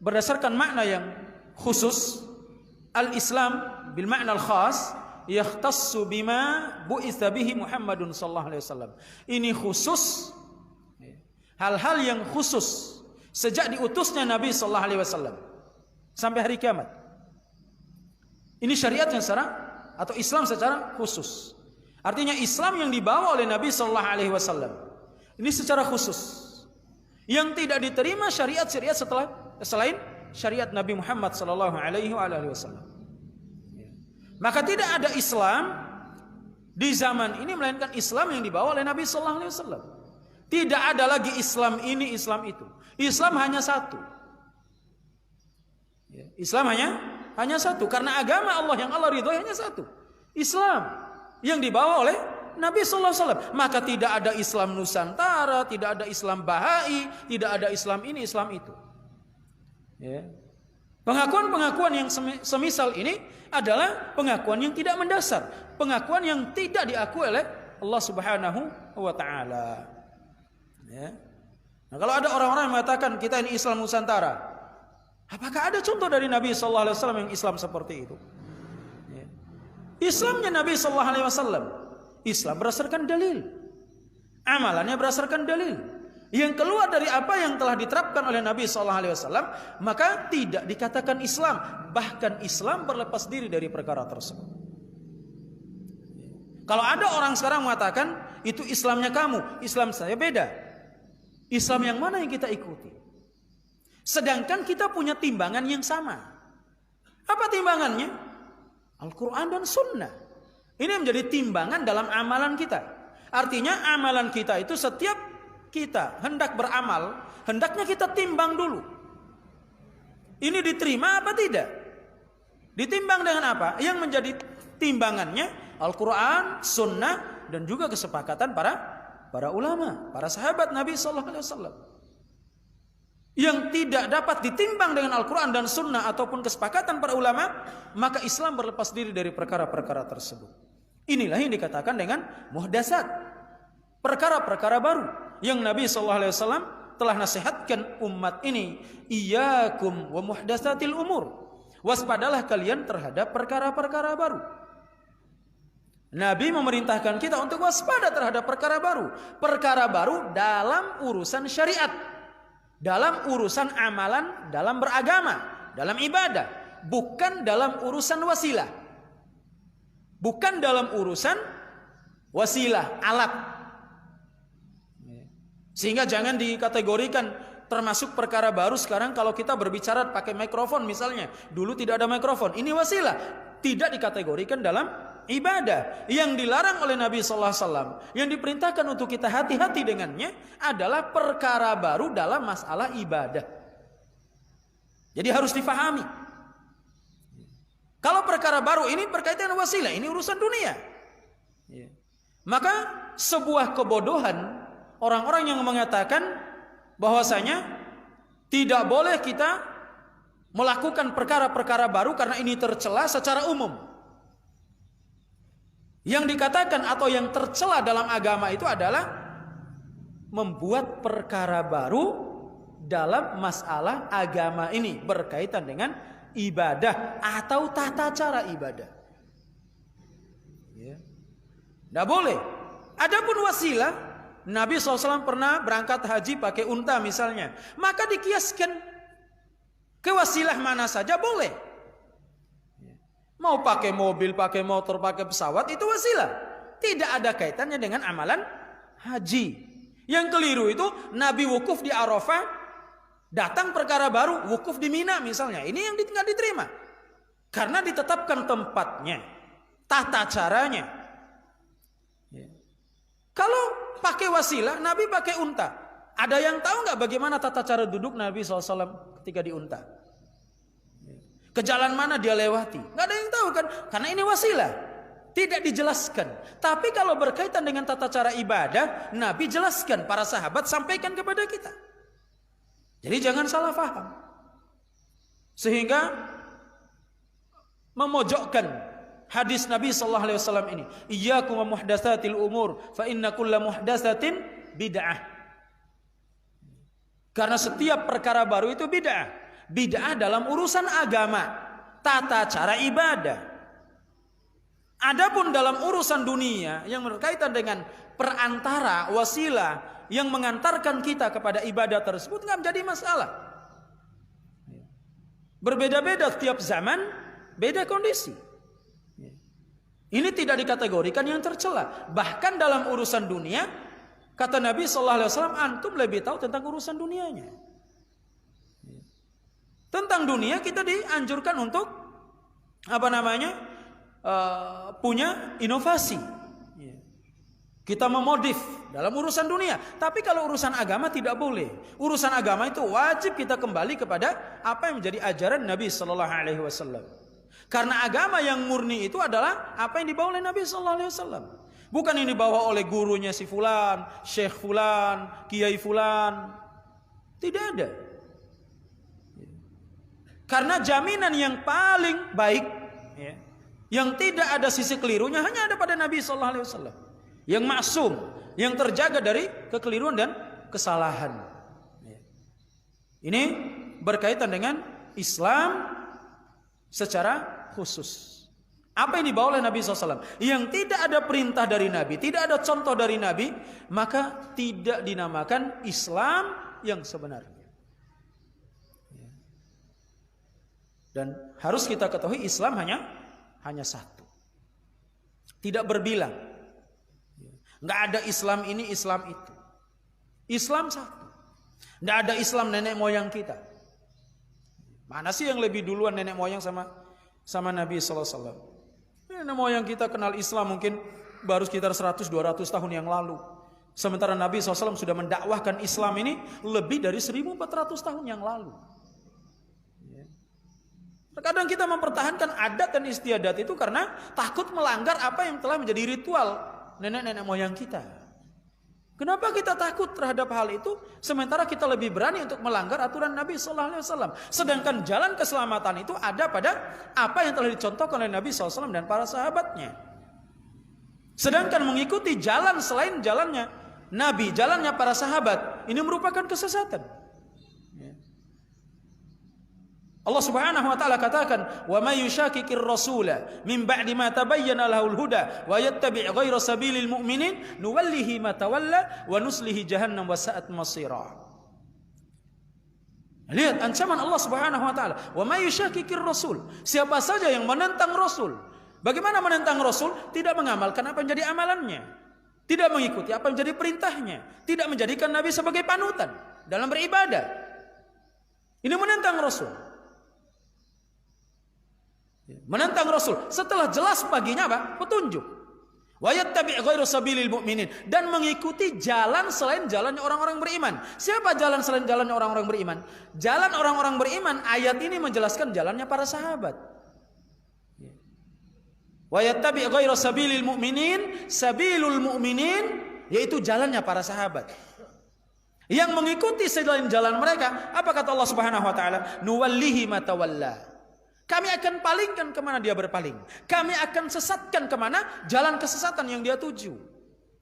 berdasarkan makna yang khusus, al-Islam bil makna al-khas yakhtassu bima bu'itsa bihi Muhammadun sallallahu alaihi wasallam. Ini khusus, hal-hal yang khusus sejak diutusnya Nabi sallallahu alaihi wasallam sampai hari kiamat. Ini syariat yang secara atau Islam secara khusus. Artinya Islam yang dibawa oleh Nabi sallallahu alaihi wasallam ini secara khusus, yang tidak diterima syariat-syariat selain syariat Nabi Muhammad sallallahu alaihi wasallam. Maka tidak ada Islam di zaman ini melainkan Islam yang dibawa oleh Nabi sallallahu alaihi wasallam. Tidak ada lagi Islam ini, Islam itu. Islam hanya satu. Islam hanya satu, karena agama Allah yang Allah ridhoi hanya satu. Islam yang dibawa oleh Nabi sallallahu alaihi wasallam. Maka tidak ada Islam Nusantara, tidak ada Islam Bahai, tidak ada Islam ini, Islam itu. Pengakuan-pengakuan yang semisal ini adalah pengakuan yang tidak mendasar, pengakuan yang tidak diakui oleh Allah Subhanahu wa taala. Nah, kalau ada orang-orang yang mengatakan kita ini Islam Nusantara, apakah ada contoh dari Nabi sallallahu alaihi wasallam yang Islam seperti itu? Islamnya Nabi sallallahu alaihi wasallam, Islam berdasarkan dalil, amalannya berdasarkan dalil, yang keluar dari apa yang telah diterapkan oleh Nabi sallallahu alaihi wasallam, maka tidak dikatakan Islam. Bahkan Islam berlepas diri dari perkara tersebut. Kalau ada orang sekarang mengatakan itu Islamnya kamu, Islam saya beda. Islam yang mana yang kita ikuti? Sedangkan kita punya timbangan yang sama. Apa timbangannya? Al-Quran dan Sunnah. Ini menjadi timbangan dalam amalan kita. Artinya amalan kita itu setiap kita hendak beramal, hendaknya kita timbang dulu. Ini diterima apa tidak? Ditimbang dengan apa? Yang menjadi timbangannya Al-Quran, Sunnah, dan juga kesepakatan para ulama, para sahabat Nabi sallallahu alaihi wasallam. Yang tidak dapat ditimbang dengan Al-Quran dan Sunnah ataupun kesepakatan para ulama, maka Islam berlepas diri dari perkara-perkara tersebut. Inilah yang dikatakan dengan muhdasat, perkara-perkara baru yang Nabi sallallahu alaihi wasallam telah nasihatkan umat ini, iyyakum wa muhdatsatil umur. Waspadalah kalian terhadap perkara-perkara baru. Nabi memerintahkan kita untuk waspada terhadap perkara baru. Perkara baru dalam urusan syariat, dalam urusan amalan, dalam beragama, dalam ibadah, bukan dalam urusan wasilah. Bukan dalam urusan wasilah, alat. Sehingga jangan dikategorikan termasuk perkara baru sekarang kalau kita berbicara pakai mikrofon misalnya. Dulu tidak ada mikrofon, ini wasilah. Tidak dikategorikan dalam ibadah. Yang dilarang oleh Nabi sallallahu alaihi wasallam, yang diperintahkan untuk kita hati-hati dengannya adalah perkara baru dalam masalah ibadah. Jadi harus difahami. Kalau perkara baru ini berkaitan dengan wasilah, ini urusan dunia. Maka sebuah kebodohan orang-orang yang mengatakan bahwasanya tidak boleh kita melakukan perkara-perkara baru karena ini tercela secara umum. Yang dikatakan atau yang tercela dalam agama itu adalah membuat perkara baru dalam masalah agama ini berkaitan dengan ibadah atau tata cara ibadah. Tidak boleh. Adapun wasilah, Nabi SAW pernah berangkat haji pakai unta misalnya, maka dikiaskan ke wasilah mana saja boleh. Mau pakai mobil, pakai motor, pakai pesawat, itu wasilah. Tidak ada kaitannya dengan amalan haji. Yang keliru itu Nabi wukuf di Arafah, datang perkara baru, wukuf di Mina misalnya. Ini yang tidak diterima. Karena ditetapkan tempatnya, tata caranya. Kalau pakai wasilah, Nabi pakai unta. Ada yang tahu nggak bagaimana tata cara duduk Nabi SAW ketika di unta? Ke jalan mana dia lewati? Nggak ada yang tahu kan? Karena ini wasilah, tidak dijelaskan. Tapi kalau berkaitan dengan tata cara ibadah, Nabi jelaskan, para sahabat sampaikan kepada kita. Jadi jangan salah faham. Sehingga memojokkan hadis Nabi sallallahu alaihi wasallam ini, iyyakum wa muhdatsatil umur fa inna kulla muhdatsatin bid'ah. Karena setiap perkara baru itu bid'ah. bid'ah dalam urusan agama, tata cara ibadah. Adapun dalam urusan dunia yang berkaitan dengan perantara, wasilah yang mengantarkan kita kepada ibadah tersebut, nggak menjadi masalah. Berbeda-beda setiap zaman, beda kondisi. Ini tidak dikategorikan yang tercela. Bahkan dalam urusan dunia, kata Nabi SAW, antum lebih tahu tentang urusan dunianya. Tentang dunia kita dianjurkan untuk punya inovasi. Kita memodif dalam urusan dunia. Tapi kalau urusan agama tidak boleh. Urusan agama itu wajib kita kembali kepada apa yang menjadi ajaran Nabi SAW. Karena agama yang murni itu adalah apa yang dibawa oleh Nabi SAW. Bukan yang dibawa oleh gurunya si fulan, syekh fulan, kiai fulan. Tidak ada. Karena jaminan yang paling baik, yang tidak ada sisi kelirunya, hanya ada pada Nabi SAW. Yang maksum, yang terjaga dari kekeliruan dan kesalahan. Ini berkaitan dengan Islam secara khusus. Apa yang dibawa oleh Nabi SAW? Yang tidak ada perintah dari Nabi, tidak ada contoh dari Nabi, maka tidak dinamakan Islam yang sebenarnya. Dan harus kita ketahui Islam hanya satu. Tidak berbilang. Nggak ada Islam ini, Islam itu. Islam satu. Nggak ada Islam nenek moyang kita. Mana sih yang lebih duluan nenek moyang sama Nabi SAW? Nenek moyang kita kenal Islam mungkin baru sekitar 100-200 tahun yang lalu. Sementara Nabi SAW sudah mendakwahkan Islam ini lebih dari 1400 tahun yang lalu. Terkadang kita mempertahankan adat dan istiadat itu karena takut melanggar apa yang telah menjadi ritual nenek-nenek moyang kita. Kenapa kita takut terhadap hal itu? Sementara kita lebih berani untuk melanggar aturan Nabi SAW. Sedangkan jalan keselamatan itu ada pada apa yang telah dicontohkan oleh Nabi SAW dan para sahabatnya. Sedangkan mengikuti jalan selain jalannya Nabi, jalannya para sahabat, ini merupakan kesesatan. Allah Subhanahu wa taala katakan, "Wa may yushaqiqir rasula min ba'di ma tabayyana lahul huda wa yattabi' ghayra sabilil mu'minin nuwallihi ma tawalla wa nuslihi jahannam wa sa'at masira." Lihat ancaman Allah Subhanahu wa taala, "Wa may yushaqiqir rasul." Siapa saja yang menentang Rasul. Bagaimana menentang Rasul? Tidak mengamalkan apa yang menjadi amalannya, tidak mengikuti apa yang menjadi perintahnya, tidak menjadikan Nabi sebagai panutan dalam beribadah. Ini menentang Rasul. Menentang Rasul setelah jelas baginya apa? Petunjuk. Wa yattabi' ghairu sabilil mu'minin, dan mengikuti jalan selain jalannya orang-orang beriman. Siapa jalan selain jalannya orang-orang beriman? Jalan orang-orang beriman, ayat ini menjelaskan jalannya para sahabat. Wa yattabi' ghairu sabilil mu'minin, sabilul mu'minin, yaitu jalannya para sahabat. Yang mengikuti selain jalan mereka, apa kata Allah Subhanahu wa taala? Nuwallihi ma tawalla. Kami akan palingkan kemana dia berpaling. Kami akan sesatkan kemana jalan kesesatan yang dia tuju.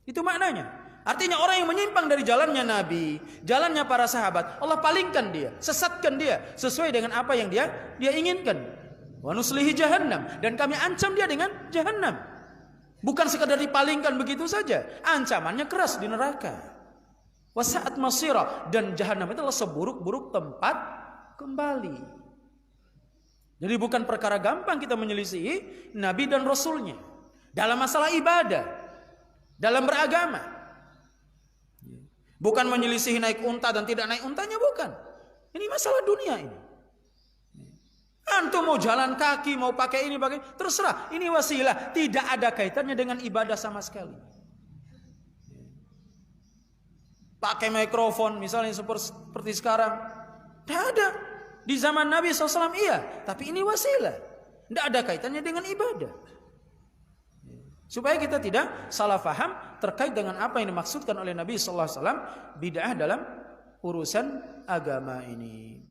Itu maknanya. Artinya orang yang menyimpang dari jalannya Nabi, jalannya para sahabat, Allah palingkan dia, sesatkan dia sesuai dengan apa yang dia inginkan. Wa nuslihi jahannam, dan kami ancam dia dengan jahannam. Bukan sekadar dipalingkan begitu saja, ancamannya keras di neraka. Wa sa'at masira, dan jahannam itu adalah seburuk-buruk tempat kembali. Jadi bukan perkara gampang kita menyelisihi Nabi dan Rasulnya dalam masalah ibadah, dalam beragama. Bukan menyelisihi naik unta dan tidak naik untanya, bukan. Ini masalah dunia ini. Antum mau jalan kaki, mau pakai ini, pakai, terserah. Ini wasilah, tidak ada kaitannya dengan ibadah sama sekali. Pakai mikrofon misalnya seperti sekarang, tidak ada. Di zaman Nabi SAW iya, tapi ini wasilah, tidak ada kaitannya dengan ibadah. Supaya kita tidak salah faham terkait dengan apa yang dimaksudkan oleh Nabi SAW bid'ah dalam urusan agama ini.